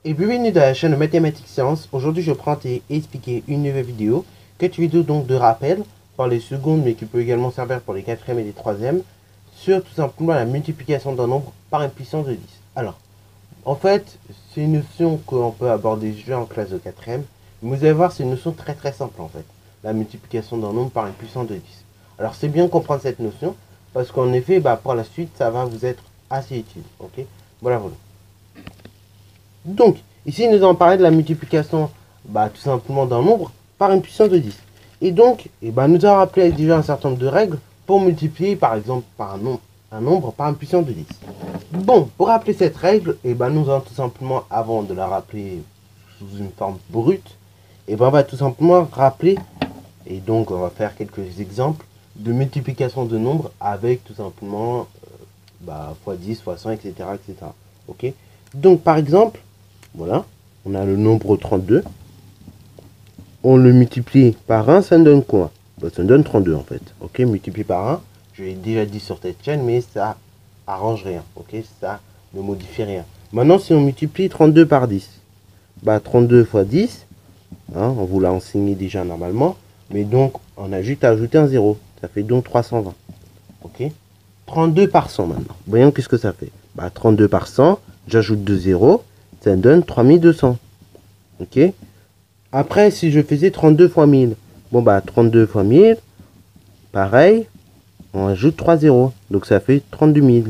Et bienvenue dans la chaîne Mathématiques Sciences. Aujourd'hui, je prends et expliquer une nouvelle vidéo. Cette vidéo donc de rappel par les secondes, mais qui peut également servir pour les quatrièmes et les troisièmes, sur tout simplement la multiplication d'un nombre par une puissance de 10. Alors, en fait, c'est une notion qu'on peut aborder déjà en classe de quatrième. Mais vous allez voir, c'est une notion très simple en fait. La multiplication d'un nombre par une puissance de 10. Alors, c'est bien comprendre cette notion, parce qu'en effet, pour la suite, ça va vous être assez utile. Ok, voilà. Donc, ici, nous allons parler de la multiplication, tout simplement d'un nombre par une puissance de 10. Et donc, nous allons rappeler déjà un certain nombre de règles pour multiplier, par exemple, par un nombre par une puissance de 10. Bon, pour rappeler cette règle, nous allons tout simplement, avant de la rappeler sous une forme brute, on va tout simplement rappeler, et donc on va faire quelques exemples de multiplication de nombres avec tout simplement x10, x100, etc. etc. Ok. Donc, par exemple, voilà, on a le nombre 32. On le multiplie par 1, ça nous donne quoi? Ça nous donne 32 en fait. Ok, multiplié par 1, je l'ai déjà dit sur cette chaîne, mais ça arrange rien. Ok, ça ne modifie rien. Maintenant, si on multiplie 32 par 10, 32 fois 10, on vous l'a enseigné déjà normalement, mais donc on a juste à ajouter un 0. Ça fait donc 320. Ok, 32 par 100 maintenant. Voyons qu'est-ce que ça fait. 32 par 100, j'ajoute 2 zéros. Ça donne 3200. Ok. Après, si je faisais 32 fois 1000. 32 fois 1000. Pareil. On ajoute 3 zéros. Donc, ça fait 32 000.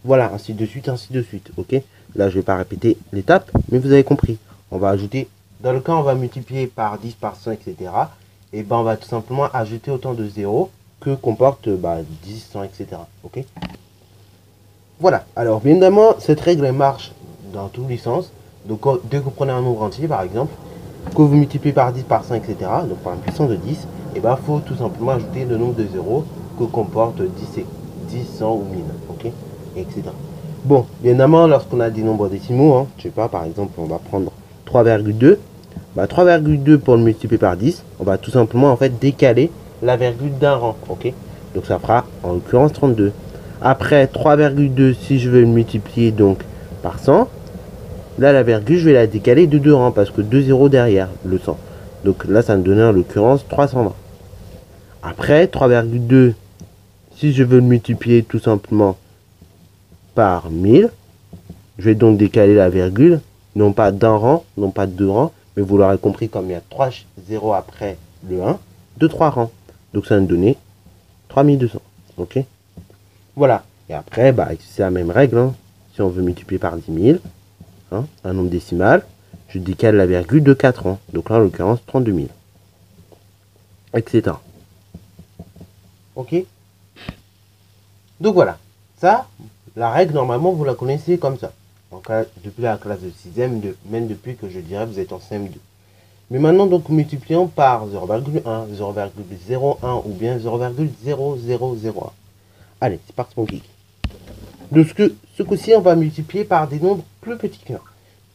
Voilà, ainsi de suite, ainsi de suite. Ok. Là, je ne vais pas répéter l'étape, mais vous avez compris. On va ajouter, dans le cas, on va multiplier par 10, par 100, etc. Et on va tout simplement ajouter autant de zéros que comporte 10, 100, etc. Ok. Voilà. Alors, bien évidemment, cette règle, elle marche dans tous les sens. Donc dès que vous prenez un nombre entier par exemple, que vous multipliez par 10, par 100, etc., donc par une puissance de 10, il faut tout simplement ajouter le nombre de zéros que comporte 10, 100 ou 1000, ok, etc. Bon, bien évidemment, lorsqu'on a des nombres décimaux, je sais pas, par exemple, on va prendre 3,2, 3,2 pour le multiplier par 10, on va tout simplement en fait décaler la virgule d'un rang, ok, donc ça fera en l'occurrence 32. Après 3,2, si je veux le multiplier donc par 100, là la virgule je vais la décaler de 2 rangs parce que 2 zéros derrière le 100. Donc là ça me donne en l'occurrence 320. Après 3,2, si je veux le multiplier tout simplement par 1000, je vais donc décaler la virgule, non pas d'un rang, non pas de 2 rangs, mais vous l'aurez compris, comme il y a 3 zéros après le 1, de 3 rangs. Donc ça va me donner 3200. Ok. Voilà. Et après, c'est la même règle. Si on veut multiplier par 10 000, un nombre décimal, je décale la virgule de 4 rangs. Donc là, en l'occurrence, 32 000. Etc. Ok. Donc voilà. Ça, la règle, normalement, vous la connaissez comme ça. Donc, depuis la classe de 6e, même depuis que je dirais vous êtes en CM2. Mais maintenant, donc, multiplions par 0,1, 0,01 ou bien 0,0001. Allez, c'est parti mon geek. Ce coup-ci, on va multiplier par des nombres plus petits que 1.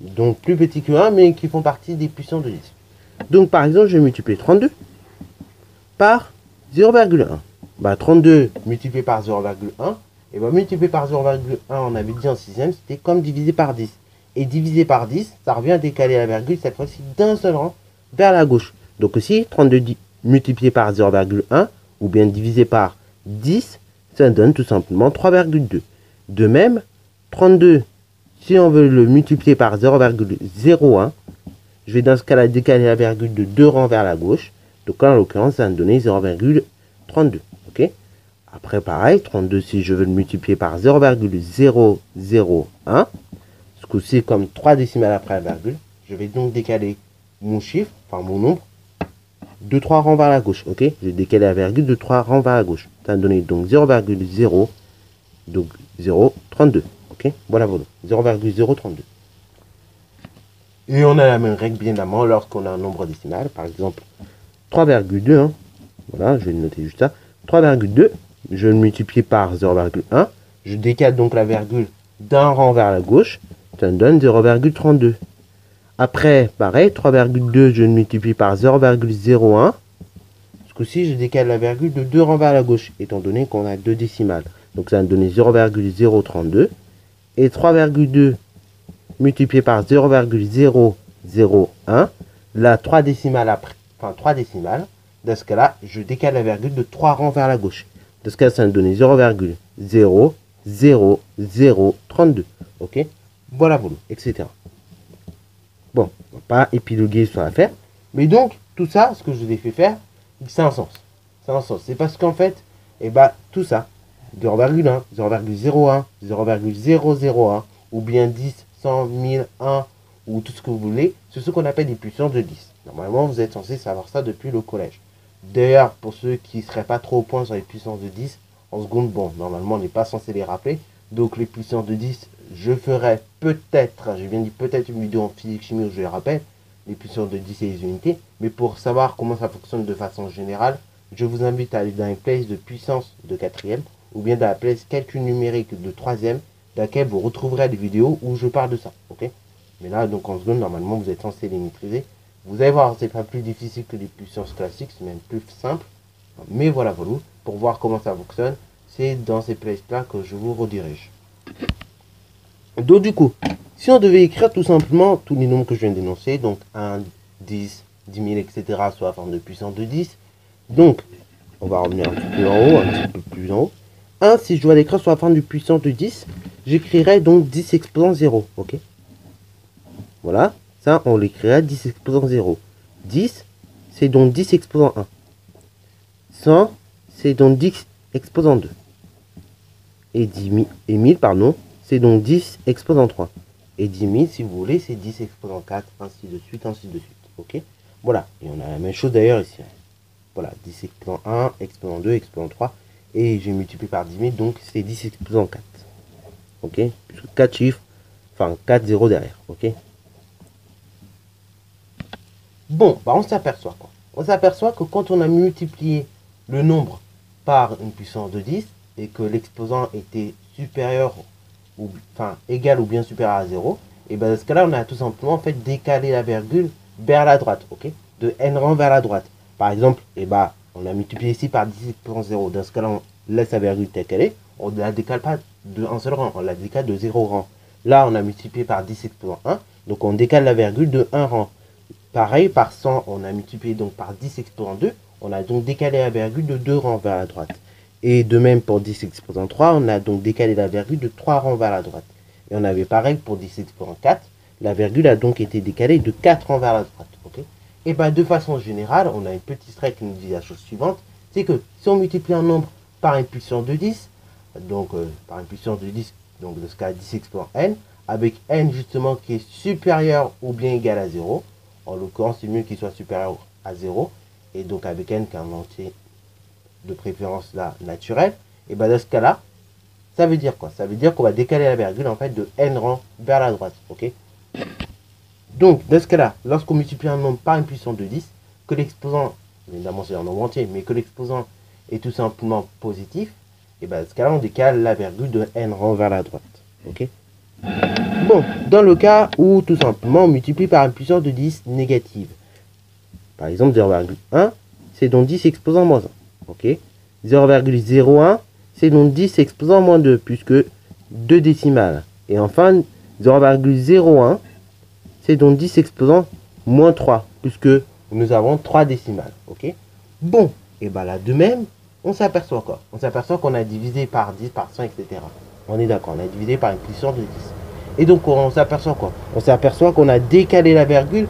Donc plus petits que 1, mais qui font partie des puissances de 10. Donc par exemple, je vais multiplier 32 par 0,1. 32 multiplié par 0,1. Et multiplié par 0,1, on avait dit en 6e, c'était comme divisé par 10. Et divisé par 10, ça revient à décaler la virgule, cette fois-ci d'un seul rang, vers la gauche. Donc aussi, 32 multiplié par 0,1, ou bien divisé par 10, ça donne tout simplement 3,2. De même, 32, si on veut le multiplier par 0,01, je vais dans ce cas-là décaler la virgule de 2 rangs vers la gauche. Donc là, en l'occurrence, ça va me donner 0,32. Ok. Après, pareil, 32, si je veux le multiplier par 0,001, ce coup-ci, comme 3 décimales après la virgule, je vais donc décaler mon chiffre, enfin mon nombre, de 3 rangs vers la gauche. Ok. Je vais décaler la virgule de 3 rangs vers la gauche. Ça va me donner donc 0,0. Donc 0,32. Ok, voilà, 0,032. Et on a la même règle, bien évidemment, lorsqu'on a un nombre décimal. Par exemple, 3,2. Voilà, je vais le noter juste ça. 3,2, je le multiplie par 0,1. Je décale donc la virgule d'un rang vers la gauche. Ça me donne 0,32. Après, pareil, 3,2, je le multiplie par 0,01. Ce coup-ci, je décale la virgule de 2 rangs vers la gauche, étant donné qu'on a 2 décimales. Donc ça va me donner 0,032. Et 3,2, multiplié par 0,001. Là, 3 décimales après, enfin 3 décimales. Dans ce cas-là, je décale la virgule de 3 rangs vers la gauche. Dans ce cas, ça va me donner 0,00032. Ok? Voilà, voilà, etc. Bon, on va pas épiloguer sur l'affaire. Mais donc, tout ça, ce que je vous ai fait faire, c'est un sens. C'est un sens. C'est parce qu'en fait, tout ça, 0,1, 0,01, 0,001, ou bien 10, 100, 1000, 1, ou tout ce que vous voulez, c'est ce qu'on appelle des puissances de 10. Normalement, vous êtes censé savoir ça depuis le collège. D'ailleurs, pour ceux qui ne seraient pas trop au point sur les puissances de 10, en seconde, bon, normalement, on n'est pas censé les rappeler. Donc, les puissances de 10, je ferai peut-être, j'ai bien dit peut-être une vidéo en physique-chimie où je les rappelle, les puissances de 10 et les unités. Mais pour savoir comment ça fonctionne de façon générale, je vous invite à aller dans une playlist de puissance de 4e ou bien dans la playlist calcul numérique de 3e, dans laquelle vous retrouverez des vidéos où je parle de ça. Ok? Mais là, donc en seconde, normalement, vous êtes censé les maîtriser. Vous allez voir, c'est pas plus difficile que les puissances classiques, c'est même plus simple. Mais voilà, voilà, pour voir comment ça fonctionne, c'est dans ces playlists-là que je vous redirige. Donc du coup, si on devait écrire tout simplement tous les nombres que je viens d'énoncer, donc 1, 10, 10 000, etc., soit en forme de puissance de 10, donc, on va revenir un petit peu en haut, un petit peu plus en haut. 1, si je dois l'écrire sur la forme de puissance de 10, j'écrirai donc 10 exposant 0, ok? Voilà. Ça, on l'écrira 10 exposant 0. 10, c'est donc 10 exposant 1. 100, c'est donc 10 exposant 2. Et 1000, pardon, c'est donc 10 exposant 3. Et 10 000, si vous voulez, c'est 10 exposant 4, ainsi de suite, ainsi de suite. Ok? Voilà. Et on a la même chose d'ailleurs ici. Voilà, 10 exposant 1, exposant 2, exposant 3. Et j'ai multiplié par 10 000, donc c'est 10 exposant 4. Ok? 4 chiffres, enfin 4 zéros derrière. Ok? Bon, on s'aperçoit quoi? On s'aperçoit que quand on a multiplié le nombre par une puissance de 10 et que l'exposant était supérieur, ou enfin égal ou bien supérieur à 0, et bien dans ce cas-là, on a tout simplement en fait décalé la virgule vers la droite, ok? De n rang vers la droite. Par exemple, on a multiplié ici par 10 exposant 0. Dans ce cas-là, on laisse la virgule telle qu'elle est. On ne la décale pas de un seul rang, on la décale de 0 rang. Là, on a multiplié par 10 exposant 1, donc on décale la virgule de 1 rang. Pareil, par 100, on a multiplié donc par 10 exposant 2. On a donc décalé la virgule de 2 rangs vers la droite. Et de même pour 10 exposant 3, on a donc décalé la virgule de 3 rangs vers la droite. Et on avait pareil pour 10 exposant 4. La virgule a donc été décalée de 4 rangs vers la droite. Okay? Et de façon générale, on a une petite règle qui nous dit la chose suivante. C'est que si on multiplie un nombre par une puissance de 10, donc par une puissance de 10, donc de ce cas 10 exposant n, avec n justement qui est supérieur ou bien égal à 0, en l'occurrence, c'est mieux qu'il soit supérieur à 0. Et donc, avec n qui est un entier de préférence là naturel. Et dans ce cas-là, ça veut dire quoi? Ça veut dire qu'on va décaler la virgule en fait de n rang vers la droite. Ok? Donc, dans ce cas-là, lorsqu'on multiplie un nombre par une puissance de 10, que l'exposant, évidemment c'est un nombre entier, mais que l'exposant est tout simplement positif, et dans ce cas-là, on décale la virgule de n rang vers la droite. Ok? Bon, dans le cas où tout simplement on multiplie par une puissance de 10 négative. Par exemple 0,1, c'est donc 10 exposant moins 1. Ok. 0,01, c'est donc 10 exposant moins 2, puisque 2 décimales. Et enfin 0,01, c'est donc 10 exposant moins 3, puisque nous avons 3 décimales. Ok. Bon, et là de même, on s'aperçoit quoi? On s'aperçoit qu'on a divisé par 10, par 100, etc. On est d'accord, on a divisé par une puissance de 10. Et donc, on s'aperçoit quoi? On s'aperçoit qu'on a décalé la virgule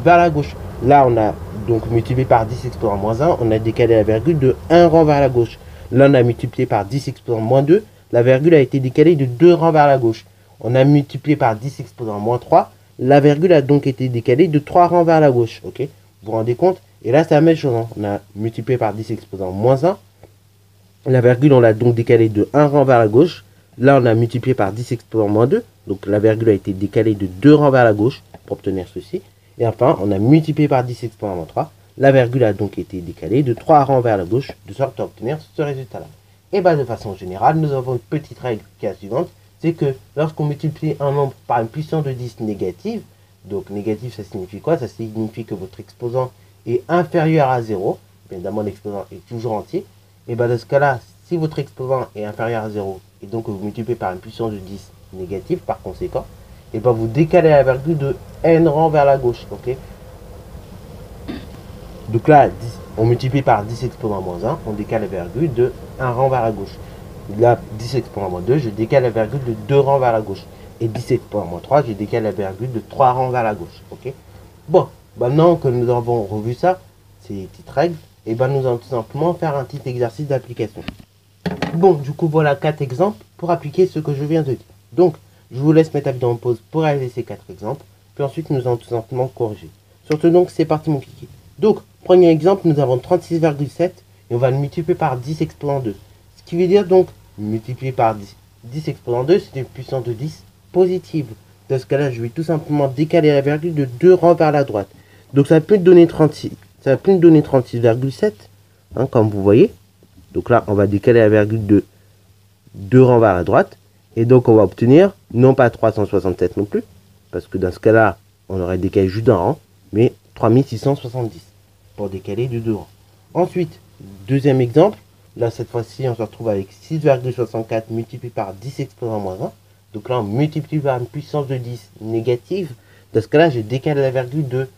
vers la gauche. Là, on a donc multiplié par 10 exposant moins 1, on a décalé la virgule de 1 rang vers la gauche. Là, on a multiplié par 10 exposant moins 2, la virgule a été décalée de 2 rangs vers la gauche. On a multiplié par 10 exposant moins 3, la virgule a donc été décalée de 3 rangs vers la gauche. Ok? Vous vous rendez compte? Et là, c'est la même chose. Hein. On a multiplié par 10 exposant moins 1, la virgule, on l'a donc décalée de 1 rang vers la gauche. Là, on a multiplié par 10 exposant moins 2. Donc, la virgule a été décalée de 2 rangs vers la gauche pour obtenir ceci. Et enfin, on a multiplié par 10 exposant moins 3. La virgule a donc été décalée de 3 rangs vers la gauche, de sorte à obtenir ce résultat-là. Et de façon générale, nous avons une petite règle qui est la suivante. C'est que lorsqu'on multiplie un nombre par une puissance de 10 négative, donc négative, ça signifie quoi? Ça signifie que votre exposant est inférieur à 0. Bien évidemment, l'exposant est toujours entier. Et dans ce cas-là, si votre exposant est inférieur à 0, et donc vous multipliez par une puissance de 10 négative par conséquent, et ben vous décalez la virgule de n rangs vers la gauche, ok. Donc là, on multiplie par 10 exponent moins 1, on décale la virgule de 1 rang vers la gauche. Là, 10 exponent moins 2, je décale la virgule de 2 rangs vers la gauche. Et 10 exponent moins 3, je décale la virgule de 3 rangs vers la gauche, ok. Bon, maintenant que nous avons revu ça, ces petites règles, et ben nous allons tout simplement faire un petit exercice d'application. Bon, du coup, voilà 4 exemples pour appliquer ce que je viens de dire. Donc, je vous laisse mettre la vidéo en pause pour réaliser ces 4 exemples. Puis ensuite, nous allons tout simplement corriger. Surtout donc, c'est parti mon kiki. Donc, premier exemple, nous avons 36,7 et on va le multiplier par 10 exponent 2. Ce qui veut dire donc, multiplier par 10 exponent 2, c'est une puissance de 10 positive. Dans ce cas-là, je vais tout simplement décaler la virgule de 2 rangs vers la droite. Donc, ça peut donner 36. Ça va plus me donner 36,7, hein, comme vous voyez. Donc là, on va décaler la virgule de 2 rangs vers la droite. Et donc, on va obtenir, non pas 367 non plus, parce que dans ce cas-là, on aurait décalé juste d'un rang, mais 3670 pour décaler de 2 rangs. Ensuite, deuxième exemple, là, cette fois-ci, on se retrouve avec 6,64 multiplié par 10 exponent moins 1. Donc là, on multiplie par une puissance de 10 négative. Dans ce cas-là, je décale la virgule de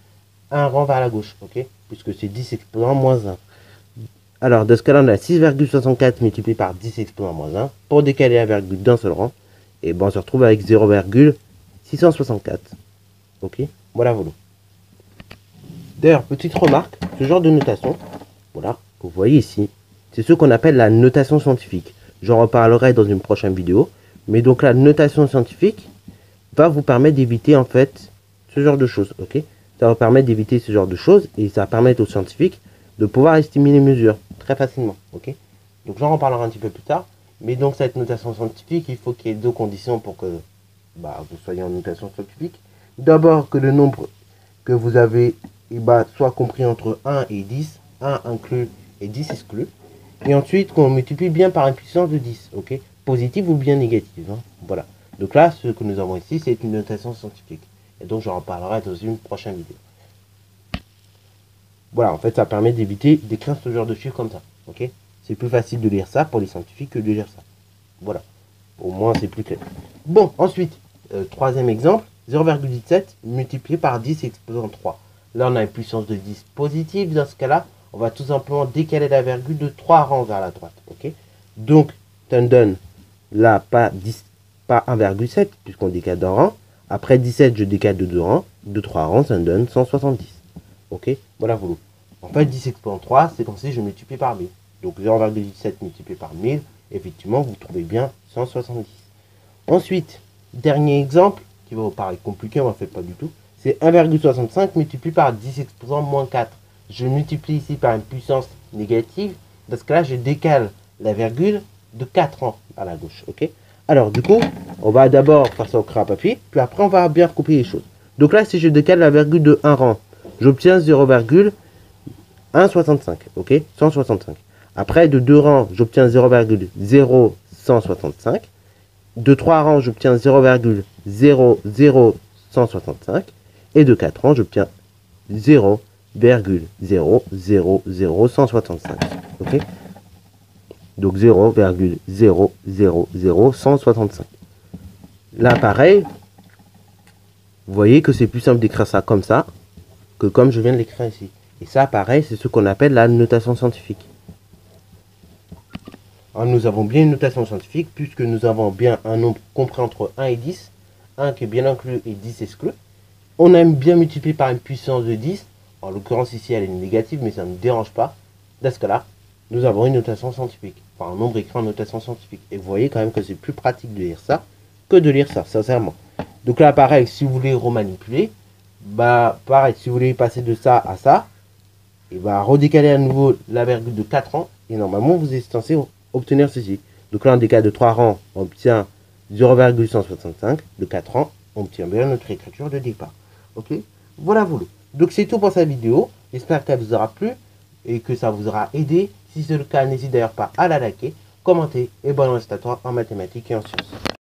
1 rang vers la gauche, ok, puisque c'est 10 exponent moins 1. Alors, dans ce cas-là, on a 6,64 multiplié par 10 exponent moins 1 pour décaler la virgule d'un seul rang. Et ben, on se retrouve avec 0,664. Ok, voilà, voilà. D'ailleurs, petite remarque, ce genre de notation, voilà, que vous voyez ici, c'est ce qu'on appelle la notation scientifique. J'en reparlerai dans une prochaine vidéo. Mais donc, la notation scientifique va vous permettre d'éviter, en fait, ce genre de choses, ok. Ça va permettre d'éviter ce genre de choses et ça va permettre aux scientifiques de pouvoir estimer les mesures très facilement, ok. Donc j'en reparlerai un petit peu plus tard, mais donc cette notation scientifique, il faut qu'il y ait deux conditions pour que vous soyez en notation scientifique. D'abord que le nombre que vous avez soit compris entre 1 et 10, 1 inclus et 10 exclus, et ensuite qu'on multiplie bien par une puissance de 10, ok, positive ou bien négative, hein. Voilà. Donc là, ce que nous avons ici, c'est une notation scientifique, et donc j'en reparlerai dans une prochaine vidéo. Voilà, en fait, ça permet d'éviter d'écrire ce genre de chiffres comme ça, ok. C'est plus facile de lire ça pour les scientifiques que de lire ça. Voilà, au moins c'est plus clair. Bon, ensuite, troisième exemple, 0,17 multiplié par 10 exposant 3. Là, on a une puissance de 10 positive. Dans ce cas-là, on va tout simplement décaler la virgule de 3 rangs vers la droite, ok. Donc, ça me donne là pas 10, pas 1,7 puisqu'on décale d'un rang. Après 17, je décale de 2 rangs, de 3 rangs, ça me donne 170. Ok, voilà, voilà. En fait, 10 exponent 3, c'est comme si je multiplie par 1000. Donc 0,17 multiplié par 1000, effectivement, vous trouvez bien 170. Ensuite, dernier exemple, qui va vous paraître compliqué, on ne fait pas du tout, c'est 1,65 multiplié par 10 exposant moins 4. Je multiplie ici par une puissance négative. Dans ce cas-là, je décale la virgule de 4 rangs à la gauche. Ok. Alors, du coup, on va d'abord faire ça au crayon à papier, puis après, on va bien recouper les choses. Donc là, si je décale la virgule de 1 rang, j'obtiens 0,165, ok, 165. Après, de 2 rangs, j'obtiens 0,0165. De 3 rangs, j'obtiens 0,00165. Et de 4 rangs, j'obtiens 0,000165. Ok. Donc 0,000165. Là, pareil, vous voyez que c'est plus simple d'écrire ça comme ça que comme je viens de l'écrire ici. Et ça, pareil, c'est ce qu'on appelle la notation scientifique. Alors, nous avons bien une notation scientifique puisque nous avons bien un nombre compris entre 1 et 10, 1 qui est bien inclus et 10 exclus. On aime bien multiplier par une puissance de 10. En l'occurrence, ici, elle est négative, mais ça ne me dérange pas. Dans ce cas-là, nous avons une notation scientifique. Enfin, un nombre écrit en notation scientifique. Et vous voyez quand même que c'est plus pratique de lire ça que de lire ça, sincèrement. Donc là, pareil, si vous voulez remanipuler, pareil, si vous voulez passer de ça à ça, et redécaler à nouveau la virgule de 4 rangs, et normalement, vous êtes censé obtenir ceci. Donc là, en décale de 3 rangs, on obtient 0,165. De 4 rangs, on obtient bien notre écriture de départ. Ok, voilà, voilà. Donc c'est tout pour cette vidéo. J'espère qu'elle vous aura plu et que ça vous aura aidé. Si c'est le cas, n'hésitez d'ailleurs pas à la liker, commenter et bonne reste à toi en mathématiques et en sciences.